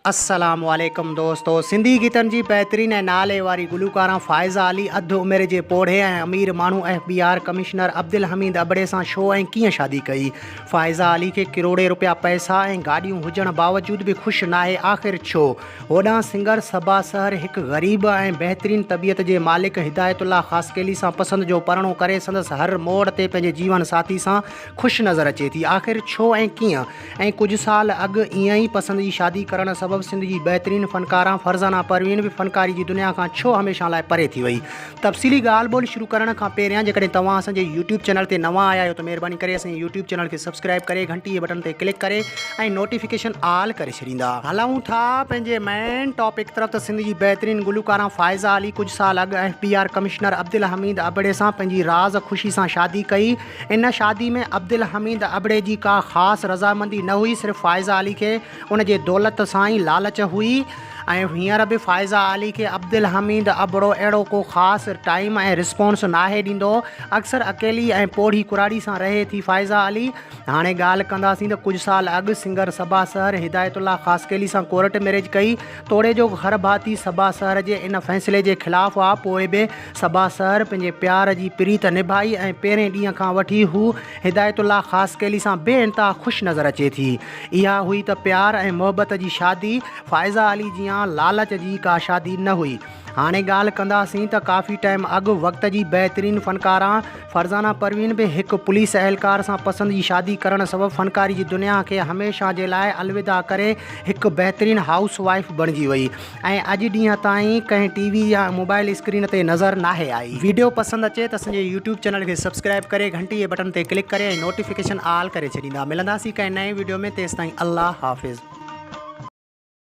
अस्सलाम वालेकुम दोस्तों। सिंधी गीतन जी बेहतरीन नाले वारी गुलकारा फ़ाइज़ा अली अधु उमिरि जे पोढ़े अमीर माण्हू FBI कमिश्नर अब्दुल हमीद अबड़े सां छो ऐं कीअं शादी कई। फ़ाइज़ा अली के करोड़े रुपया पैसा ऐं गाॾियूं हुजण बावजूद भी खुश नाहे, आख़िर छो? होॾां सिंगर सबा सहर एक ग़रीब ऐं बहितरीन तबियत जे मालिक हिदायतुल्लाह ख़ासकेली सां पसंद जो परणो करे संदसि हर मोड़ ते पंहिंजे जीवन साथी सां खुश नज़र अचे थी। आख़िर छो ऐं कीअं? ऐं कुछ साल अॻु ईअं ई पसंद जी शादी करण सबब सिंध जी बेहतरीन फनकारा फरज़ाना परवीन भी फनकारी जी दुनिया का छो हमेशा लाइ परे थी वई। तफ़सीली ॻाल्हि ॿोल शुरू करण खां पहिरियां जेकॾहिं तव्हां असांजे यूट्यूब चैनल ते नवां आया आहियो त महिरबानी करे असांजे यूट्यूब चैनल खे सब्सक्राइब करे घंटी बटन ते क्लिक करे ऐं नोटिफिकेशन ऑल करे छॾींदा। हलूं था पंहिंजे मेन टॉपिक तरफ़। त सिंध जी बेहतरीन गुलकारा फ़ाइज़ा अली कुछ साल अॻु FBI कमिश्नर अब्दुल हमीद अबड़े सां पंहिंजी राज़ ख़ुशी सां शादी कई। इन शादी में अब्दुल हमीद अबड़े जी का ख़ासि रज़ामंदी न हुई, सिर्फ़ु फ़ाइज़ा अली खे उन जे दौलत सां ई लालच हुई। ऐं हींअर भी फ़ाइज़ा अली के अब्दुल हमीद अबड़ो अहिड़ो को ख़ासि टाइम ऐं रिस्पॉन्स नाहे ॾींदो। अक्सर अकेली ऐं पोढ़ी कुराड़ी सां रहे थी फ़ाइज़ा अली। हाणे ॻाल्हि कंदासीं त कुछ साल अॻु सिंगर सबा सहर हिदायतुल्लाह ख़ासकेली सां कोर्ट मैरिज कई। तोड़े जो घर भाती सबा सहर जे इन फ़ैसिले जे ख़िलाफ़ आहे। पोइ बि सबा सहर पंहिंजे प्यार जी प्रीत निभाई ऐं पहिरें ॾींहं खां वठी हू हिदायतुल्लाह ख़ासकेली सां बेइंतहा ख़ुशि नज़र अचे थी। इहा हुई त प्यार ऐं मोहबत जी शादी। फ़ाइज़ा अली जी लालच जी का शादी न हुई। हाणे ॻाल्हि कंदासीं त काफ़ी टाइम अॻु वक़्त जी बेहतरीन फनकारा फरज़ाना परवीन भी एक पुलिस एहलकार सां पसंद जी शादी करण सबब फनकारी जी दुनिया के हमेशा जे लाइ अलविदा करे एक बेहतरीन हाउस वाइफ बणिजी वई ऐं अॼु ॾींहं ताईं कंहिं टीवी या मोबाइल स्क्रीन ते नज़र नाहे आई। वीडियो पसंद अचे त असांजे यूट्यूब चैनल खे सब्सक्राइब करे घंटी बटन ते क्लिक करे ऐं नोटिफिकेशन ऑल करे छॾींदा। मिलंदासीं कंहिं नए वीडियो में। तेसिताईं अल्लाह हाफ़िज़।